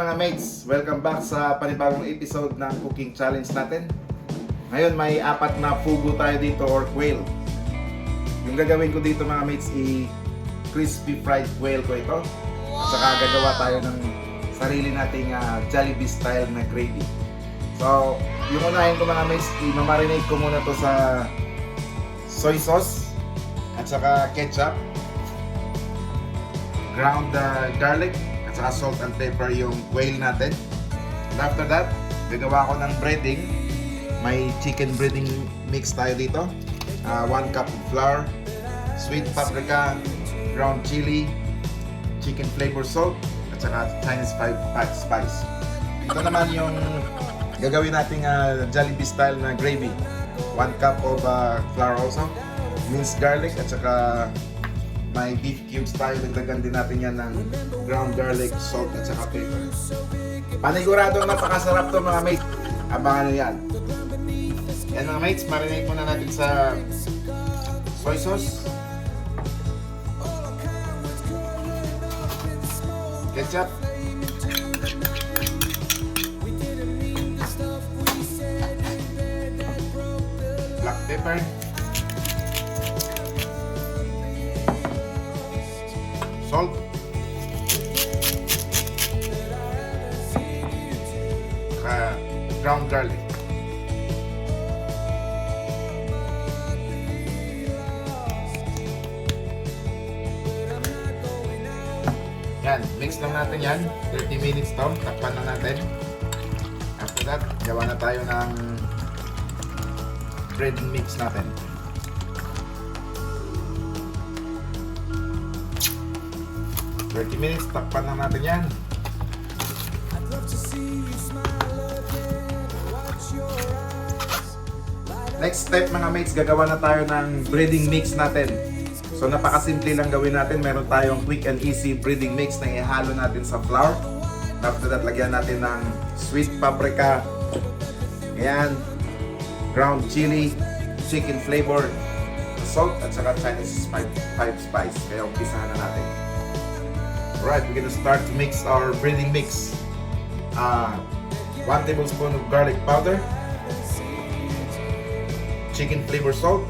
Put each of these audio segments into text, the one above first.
mga mates, welcome back sa panibagong episode ng cooking challenge natin. Ngayon may 4 na fugu tayo dito or quail. Yung gagawin ko dito mga mates crispy fried quail ko ito. At saka gagawa tayo ng sarili nating Jollibee style na gravy. So yung unahin ko mga mates, i-marinate ko muna to sa soy sauce at saka ketchup, ground garlic at saka salt and pepper yung quail natin. And after that, gagawa ko ng breading. May chicken breading mix tayo dito. 1 cup of flour, sweet paprika, ground chili, chicken flavor salt, at saka Chinese 5-pack spice. Ito naman yung gagawin nating Jollibee style na gravy. 1 cup of flour also, minced garlic, at saka may beef cubes tayo. Dagdagan din natin yan ng ground garlic, salt, at saka pepper. Paniguradong napakasarap to mga mates. Abangan nyo yan. Yan mga mates, marinate muna natin sa soy sauce, ketchup, black pepper, salt, ground garlic. Yan, mix lang natin yan. 30 minutes to, takpan lang natin. After that, gawa na tayo ng breading mix natin. Minutes, takpan lang natin yan. Next step mga mates, gagawa na tayo ng breading mix natin. So napakasimple lang gawin natin. Meron tayong quick and easy breading mix na ihalo natin sa flour. After that, lagyan natin ng sweet paprika, ayan, ground chili, chicken flavor, salt, at saka Chinese 5 spice. Kaya umpisahan na natin. Alright, we're gonna start to mix our breading mix. 1 tablespoon of garlic powder, chicken flavor salt,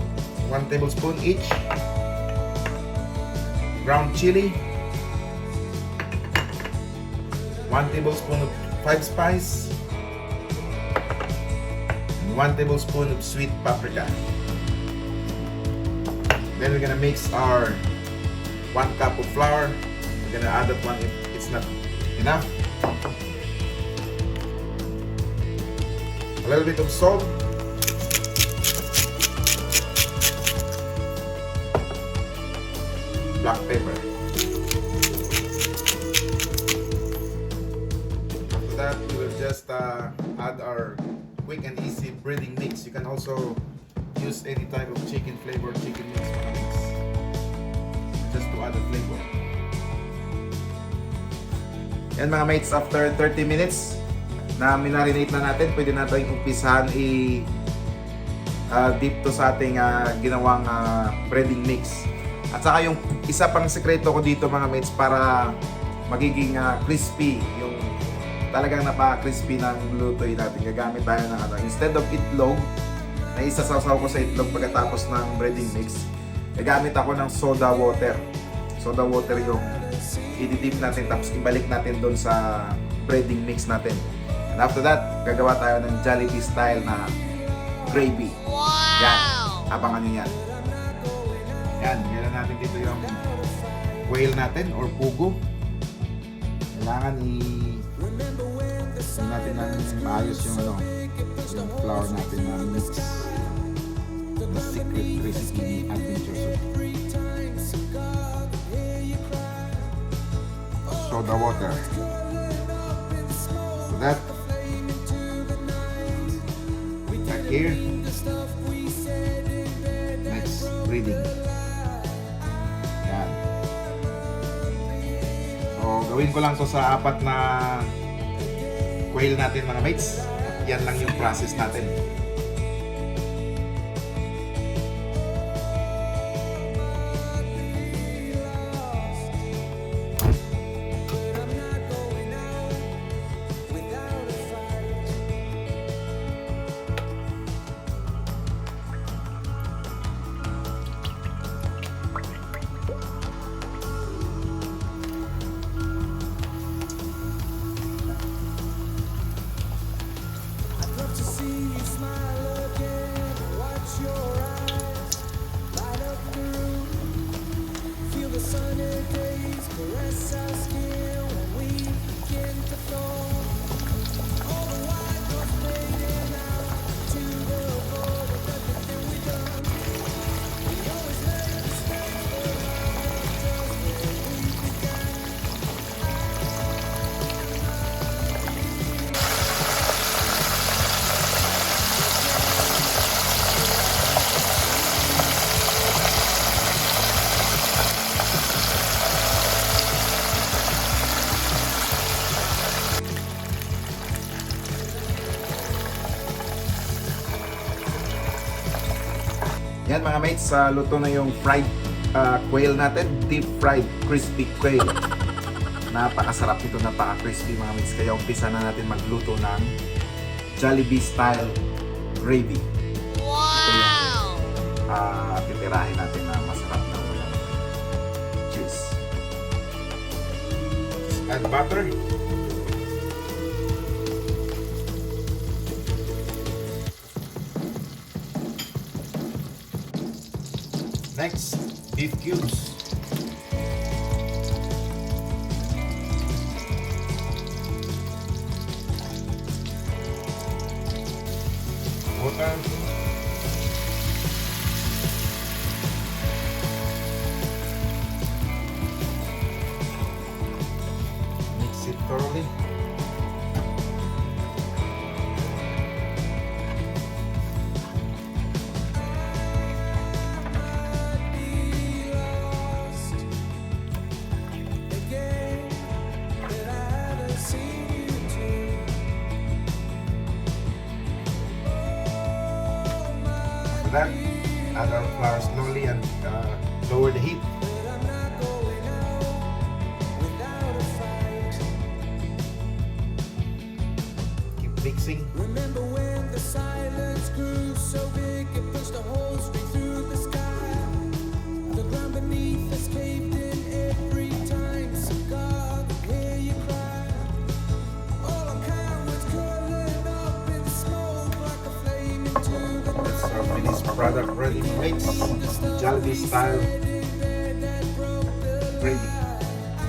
1 tablespoon each, ground chili, 1 tablespoon of 5 spice, and 1 tablespoon of sweet paprika. Then we're gonna mix our 1 cup of flour. We're gonna add that one if it's not enough. A little bit of salt. Black pepper. After that, we will just add our quick and easy breading mix. You can also use any type of chicken flavor, chicken mix, just to add a flavor. Yan mga mates, after 30 minutes na minarinate na natin, pwede natin umpisahan dip to sa ating ginawang breading mix. At saka yung isa pang sekreto ko dito mga mates para magiging crispy, yung talagang napaka-crispy ng lutoy natin, gagamit tayo ng instead of itlog, na isasasaw ko sa itlog pagkatapos ng breading mix, gagamit ako ng soda water. Soda water yung i-dip natin tapos ibalik natin doon sa breading mix natin. And after that, gagawa tayo ng Jollibee style na gravy. Wow! Yan, abangan nyo yan. Yan, ganoon natin dito yung quail natin or pugo. Kailangan natin ng maayos yung yung flour natin na mix. The secret recipe ni Adventure Soup. Soda water. So that back here. Next, breading. Yan. So gawin ko lang to sa 4 na quail natin mga mates. At yan lang yung process natin. Yan mga mates, luto na yung fried quail natin. Deep fried crispy quail. Napakasarap nito, napaka-crispy mga mates. Kaya umpisa na natin magluto ng Jollibee style gravy. Wow! Ito yung titirahin natin na masarap na ulam. Cheers! Add butter. Next, beef cubes. Water. Mix it thoroughly. That, add our flour slowly and lower the heat. Keep mixing. Remember when the silence grew so big it pushed a hole straight through the sky. The ground beneath us caved in every time. So God, hear you cry. All our cowards curling up in smoke like a flame into the night. Let's finish product ready to mix. Jollibee style gravy.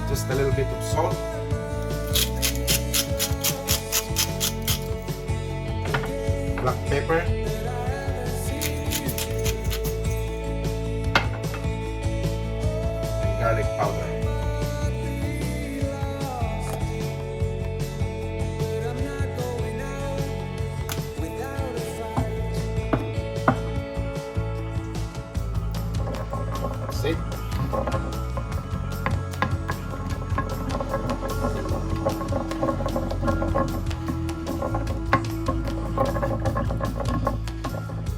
Just a little bit of salt. Black pepper. And garlic powder. That's it.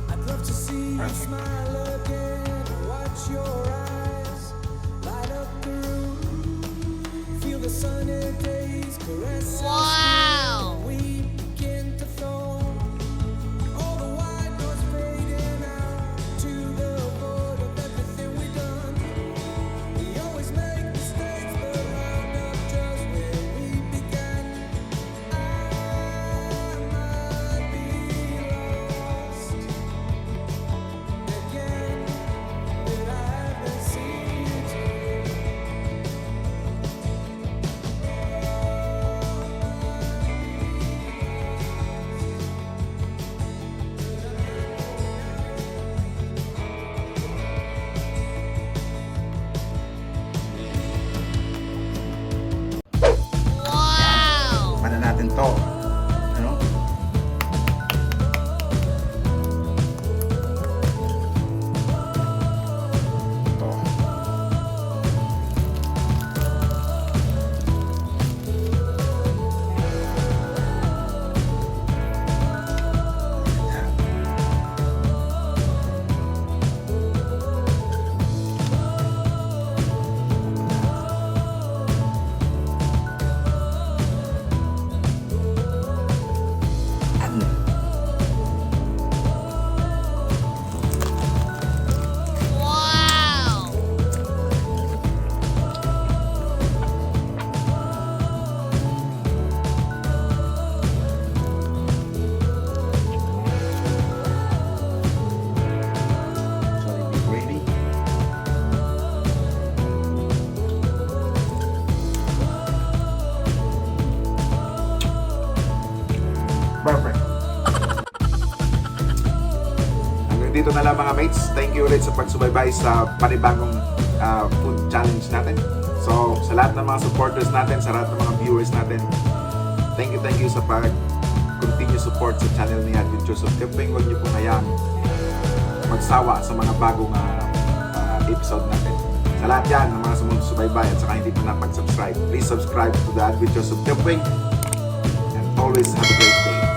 I'd love to see you smile again. Watch your eyes light up the room. Feel the sunny days caress us. Wow! We begin to fall. All the white noise fading out to the void of everything we've done. We always make mistakes, but round up just where we began. I might be lost again, but I haven't seen you today. Wow! Mana natin to. Ano? To. Wow! Jollibee gravy. Perfect. Hanggang dito na lang mga mates. Thank you ulit sa pagsubaybay sa panibagong food challenge natin. So, sa lahat ng mga supporters natin, sa lahat ng mga viewers natin, thank you sa pag-continue support sa channel ni Adventures of Kepwing. Huwag niyo pong hayaan magsawa sa mga bagong episode natin. Sa lahat yan, ng mga sumusubaybay at saka hindi pa napag-subscribe, please subscribe to the Adventures of Kepwing and always have a great day.